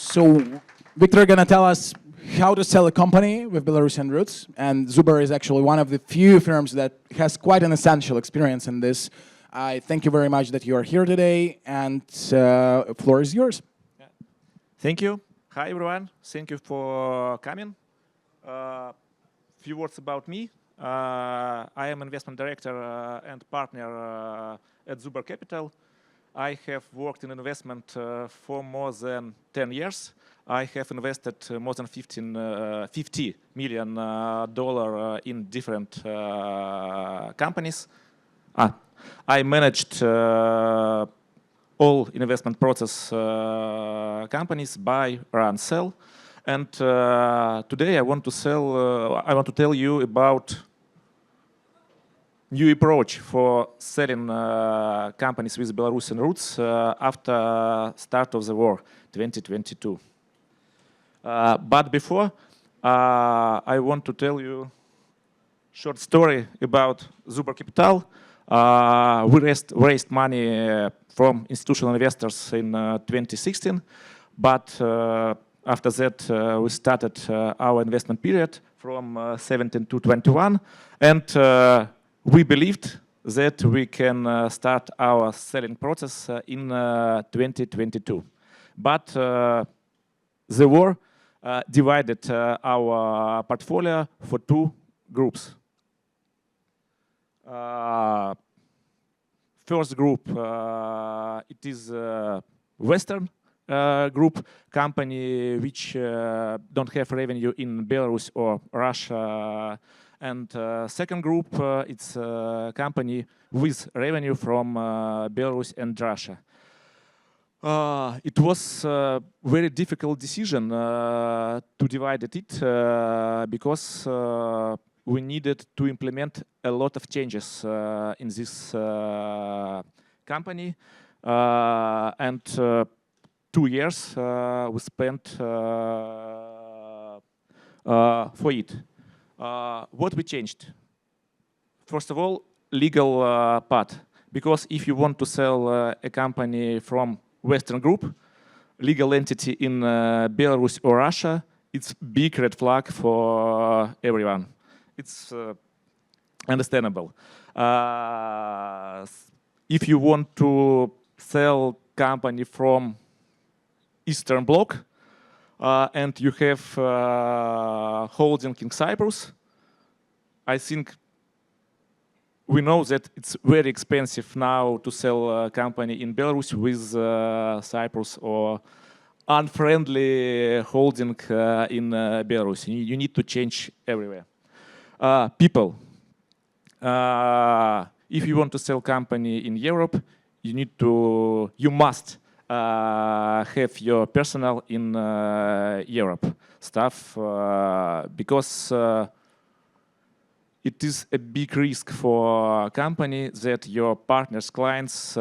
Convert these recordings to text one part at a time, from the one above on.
So Viktar gonna tell us how to sell a company with Belarusian roots, and Zuber is actually one of the few firms that has quite an essential experience in this. I thank you very much that you are here today, and floor is yours. Thank you. Hi, everyone. Thank you for coming. Few words about me. I am investment director and partner at Zuber Capital. I have worked in investment for more than 10 years. I have invested more than $50 million in different companies. I managed all investment process companies, buy, run, sell. And today I want to tell you about new approach for selling companies with Belarusian roots after start of the war, 2022. But before, I want to tell you short story about Zuber Capital. We raised money from institutional investors in 2016, but after that we started our investment period from 17 to 21, and we believed that we can start our selling process in 2022. But the war divided our portfolio for two groups. First group, it is Western group company which don't have revenue in Belarus or Russia. And second group, it's a company with revenue from Belarus and Russia. It was a very difficult decision to divide it because we needed to implement a lot of changes in this company. And 2 years we spent for it. What we changed? First of all, legal part. Because if you want to sell a company from Western group, legal entity in Belarus or Russia, it's big red flag for everyone. It's understandable. If you want to sell company from Eastern Bloc, and you have holding in Cyprus, I think we know that it's very expensive now to sell a company in Belarus with Cyprus or unfriendly holding in Belarus. You need to change everywhere. People. If you want to sell company in Europe, you must have your personnel in Europe staff because it is a big risk for a company that your partners, clients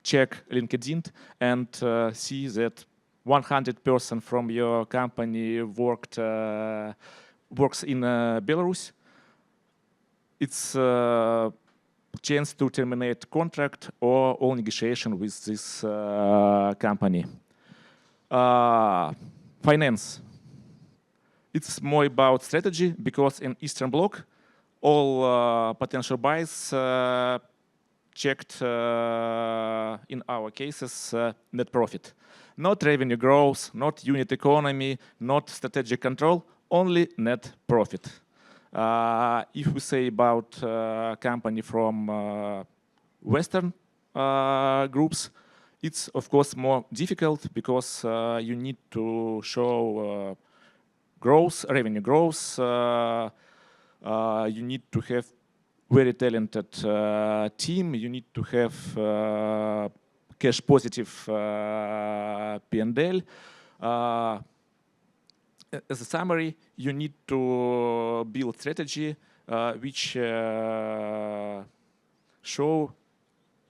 check LinkedIn and see that 100% from your company works in Belarus. It's chance to terminate contract or all negotiation with this company. Finance. It's more about strategy because in Eastern Bloc, all potential buyers checked, in our cases, net profit. Not revenue growth, not unit economy, not strategic control, only net profit. If we say about company from Western groups, it's of course more difficult because you need to show growth, revenue growth. You need to have very talented team. You need to have cash positive P&L. As a summary, you need to build strategy which show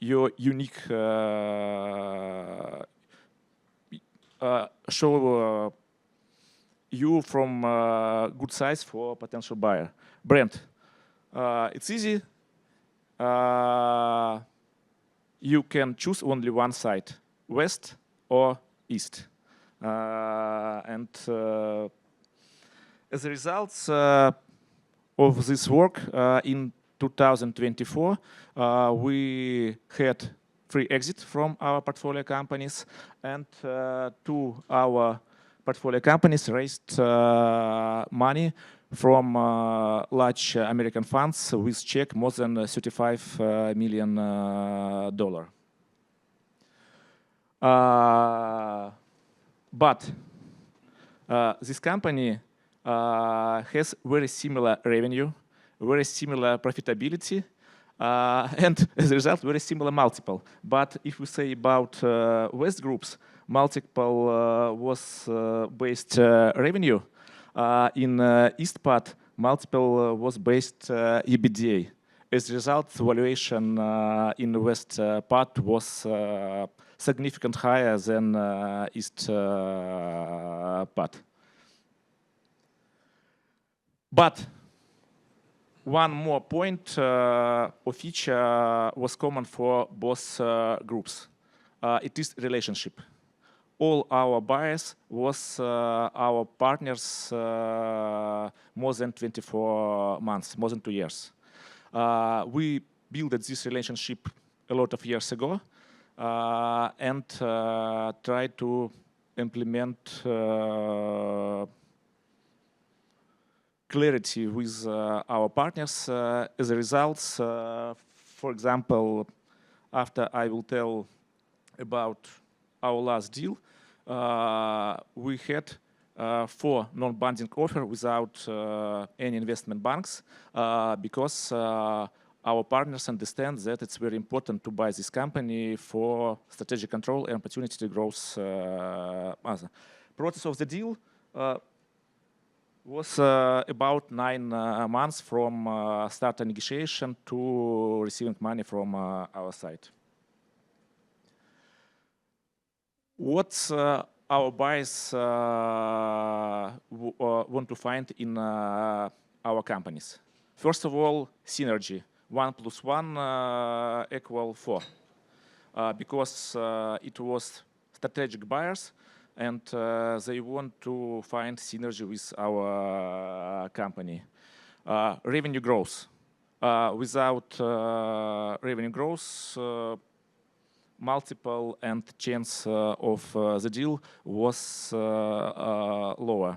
your unique, show you from good size for potential buyer. Brand. It's easy. You can choose only one side, West or East. And as a result of this work, in 2024, we had 3 exits from our portfolio companies, and 2 our portfolio companies raised money from large American funds with check more than $35 million. But this company has very similar revenue, very similar profitability, and as a result, very similar multiple. But if we say about West Group's multiple was based revenue, in East part, multiple was based EBITDA. As a result, valuation in the West part was significantly higher than East part. But one more point or feature was common for both groups. It is relationship. All our buyers was our partners more than 24 months, more than 2 years. We built this relationship a lot of years ago and tried to implement clarity with our partners. As a result, for example, after I will tell about our last deal, we had 4 non-binding offers without any investment banks because our partners understand that it's very important to buy this company for strategic control and opportunity to grow. Process of the deal was about 9 months from start of negotiation to receiving money from our side. What our buyers want to find in our companies? First of all, synergy. 1 + 1 equals 4, because it was strategic buyers, and they want to find synergy with our company. Revenue growth. Without revenue growth, multiple and chance of the deal was lower,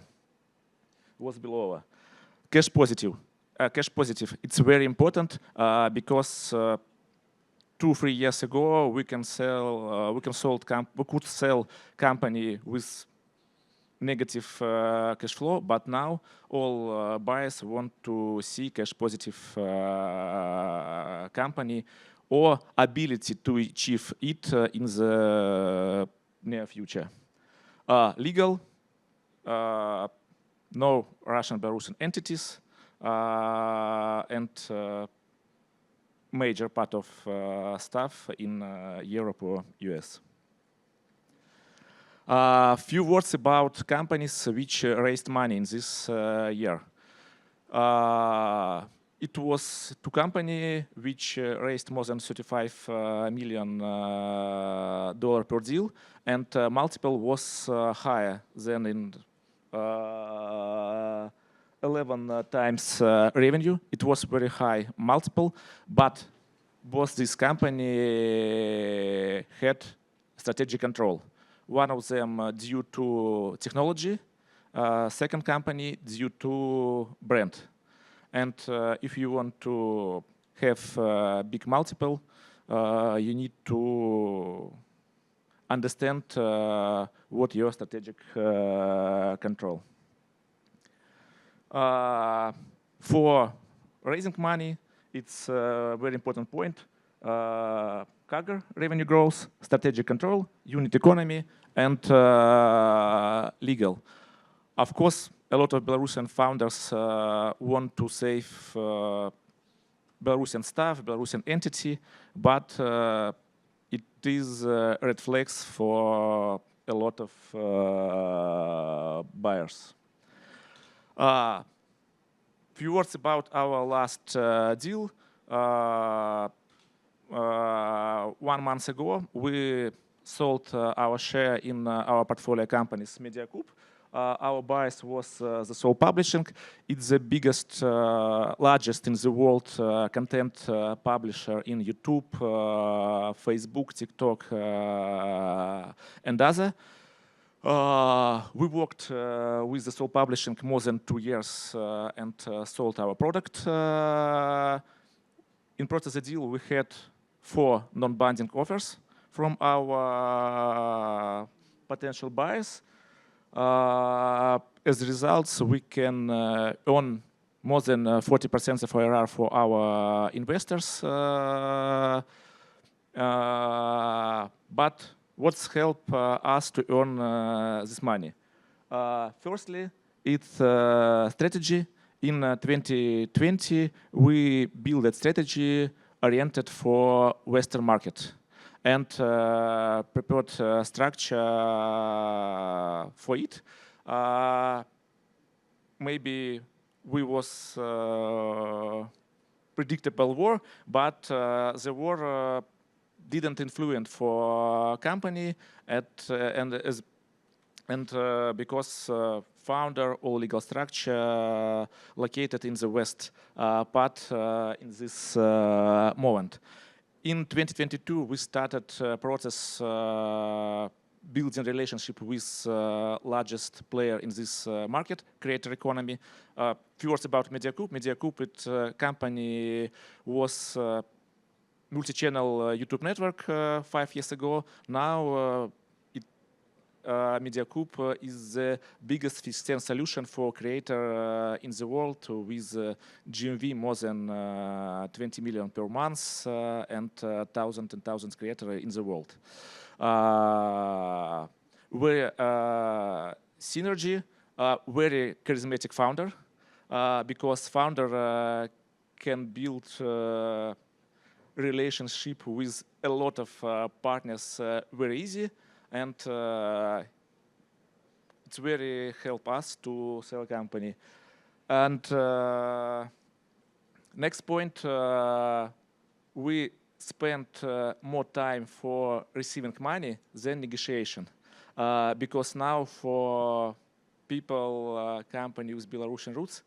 was below. Cash positive. Cash positive. It's very important because 2-3 years ago we could sell company with negative cash flow, but now all buyers want to see cash positive company or ability to achieve it in the near future. Legal, no Russian Belarusian entities, and major part of staff in Europe or US. Few words about companies which raised money in this year. It was 2 companies which raised more than $35 million per deal, and multiple was higher than in 11 times revenue. It was very high multiple, but both this company had strategic control. One of them due to technology, second company due to brand. And if you want to have a big multiple, you need to understand what your strategic control. For raising money, it's a very important point. CAGR, revenue growth, strategic control, unit economy, and legal. Of course, a lot of Belarusian founders want to save Belarusian staff, Belarusian entity, but it is red flags for a lot of buyers. Few words about our last deal. 1 month ago, we sold our share in our portfolio companies, MediaCube. Our bias was the Soul Publishing. It's the biggest, largest in the world content publisher in YouTube, Facebook, TikTok, and other. We worked with the Soul Publishing more than 2 years and sold our product. In process of the deal, we had 4 non-binding offers from our potential buyers. As a result, we can earn more than 40% of IRR for our investors. But what's helped us to earn this money? Firstly, it's strategy. In 2020, we built a strategy oriented for Western market and prepared structure for it. Maybe we was predictable war, but the war didn't influence for company and because founder or legal structure located in the West part in this moment. In 2022, we started process building relationship with largest player in this market, creator economy. Few words about MediaCube. MediaCube, it company was multi-channel YouTube network 5 years ago. Now MediaCube is the biggest fixed solution for creator in the world with GMV more than 20 million per month and thousands and thousands creators in the world. We're Synergy, very charismatic founder because founder can build relationship with a lot of partners very easy. And it's very help us to sell a company. And next point, we spent more time for receiving money than negotiation. Because now for people, company with Belarusian roots,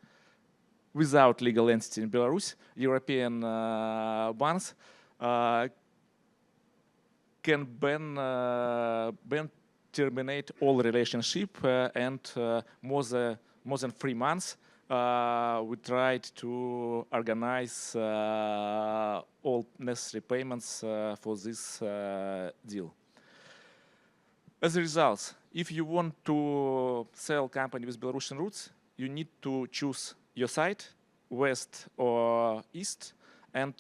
without legal entity in Belarus, European banks can terminate all relationship and more than 3 months we tried to organize all necessary payments for this deal. As a result, if you want to sell company with Belarusian roots, you need to choose your site, west or east, and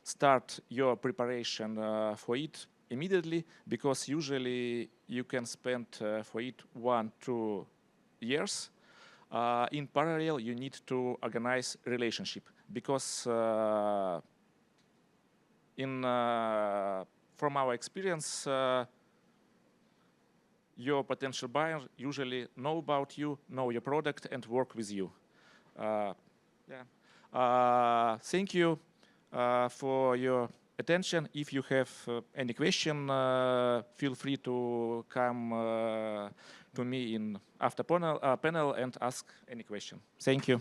start your preparation for it immediately, because usually you can spend for it 1-2 years. In parallel, you need to organize relationship, because from our experience, your potential buyer usually know about you, know your product, and work with you. Thank you for your attention. If you have any question, feel free to come to me in after panel and ask any question. Thank you.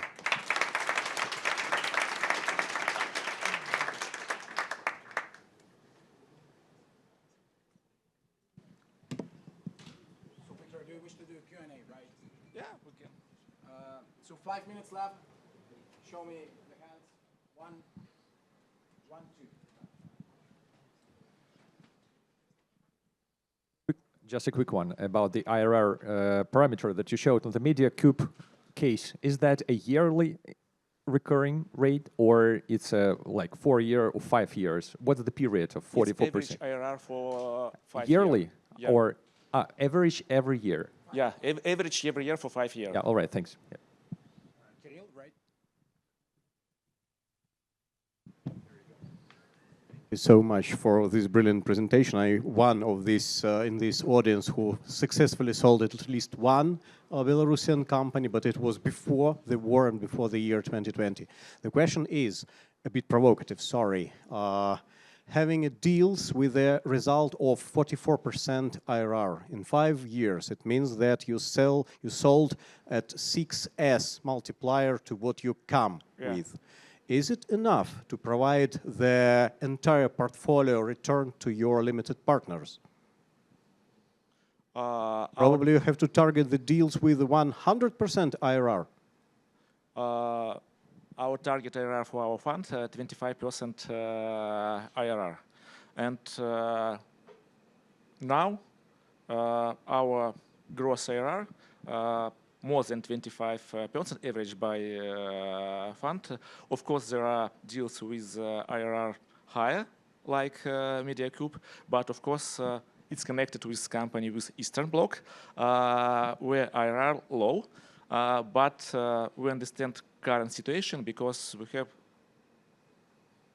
So Viktor, do you wish to do Q&A, right? Yeah, we can. So 5 minutes left. Show me the hands. 1, 2. Just a quick one about the IRR parameter that you showed on the MediaCube case. Is that a yearly recurring rate, or it's like 4 years or 5 years? What's the period of 44%? It's average IRR for 5 yearly years. Yeah. Or average every year? Yeah, average every year for 5 years. Yeah, all right, thanks. Yeah. Kirill, right? You so much for this brilliant presentation. One of this in this audience who successfully sold at least one Belarusian company, but it was before the war and before the year 2020. The question is a bit provocative, sorry. having deals with a result of 44% IRR. In 5 years, it means that you sold at 6S multiplier to what you come with. Is it enough to provide the entire portfolio return to your limited partners? Probably you have to target the deals with 100% IRR. Our target IRR for our fund, 25% IRR. And now our gross IRR, more than 25% average by fund. Of course, there are deals with IRR higher, like MediaCube, but of course, it's connected with company with Eastern Bloc, where IRR low, but we understand current situation because we have,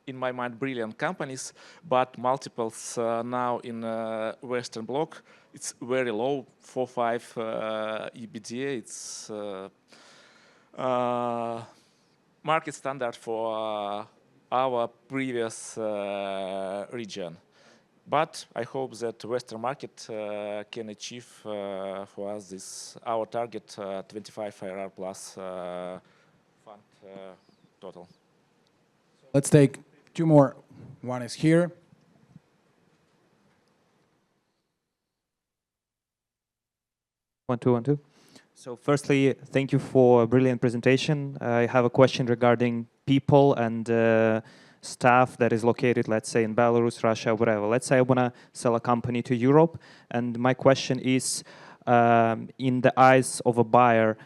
in my mind, brilliant companies, but multiples now in Western Bloc, it's very low, 4-5 EBITDA. It's market standard for our previous region. But I hope that Western market can achieve for us this our target 25 IRR plus fund total. Let's take two more. One is here. One, two. So firstly, thank you for a brilliant presentation. I have a question regarding people and staff that is located, let's say, in Belarus, Russia, whatever. Let's say I want to sell a company to Europe, and my question is, in the eyes of a buyer,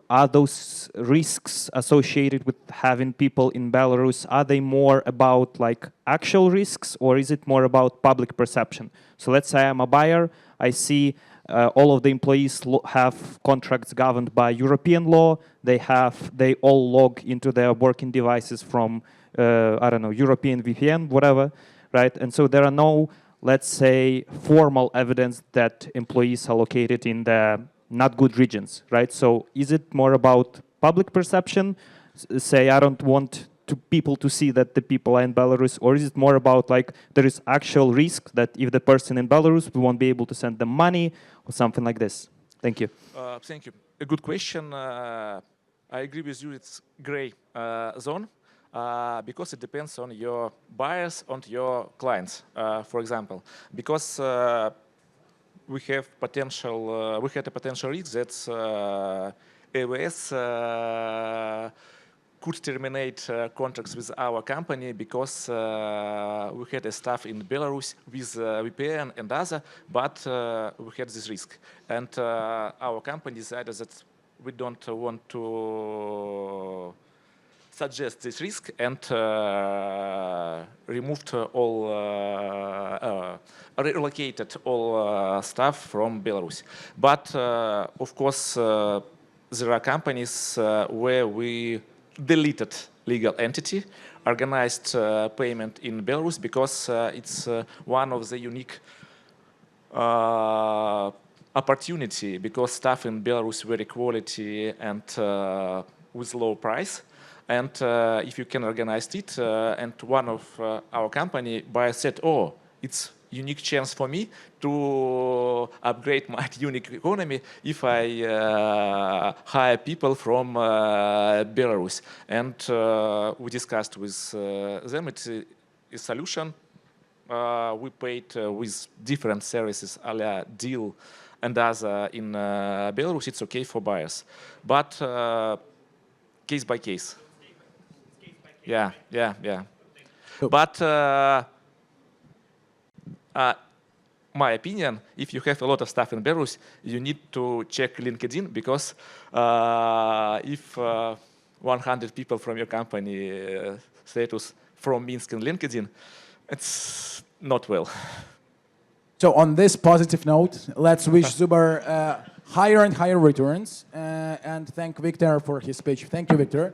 are those risks associated with having people in Belarus, are they more about like actual risks, or is it more about public perception? So let's say I'm a buyer, I see all of the employees have contracts governed by European law, they all log into their working devices from I don't know, European VPN, whatever, right? And so there are no, let's say, formal evidence that employees are located in the not good regions, right? So is it more about public perception? Say, I don't want people to see that the people are in Belarus, or is it more about like there is actual risk that if the person in Belarus, we won't be able to send them money or something like this? Thank you. Thank you. A good question. I agree with you. It's gray zone. Because it depends on your buyers, on your clients, for example. Because we had a potential risk that AWS could terminate contracts with our company because we had a staff in Belarus with VPN and other, but we had this risk. And our company decided that we don't want to suggest this risk and relocated all staff from Belarus. But of course, there are companies where we deleted legal entity, organized payment in Belarus because it's one of the unique opportunity because staff in Belarus very quality and with low price. And if you can organize it, and one of our company buyer said, oh, it's unique chance for me to upgrade my unique economy if I hire people from Belarus. And we discussed with them, it's a solution. We paid with different services, a la deal and other in Belarus, it's okay for buyers. But case by case. Yeah. Cool. But my opinion, if you have a lot of stuff in Belarus, you need to check LinkedIn because if 100 people from your company status from Minsk in LinkedIn, it's not well. So on this positive note, let's wish Zubar higher and higher returns and thank Viktar for his speech. Thank you, Viktar.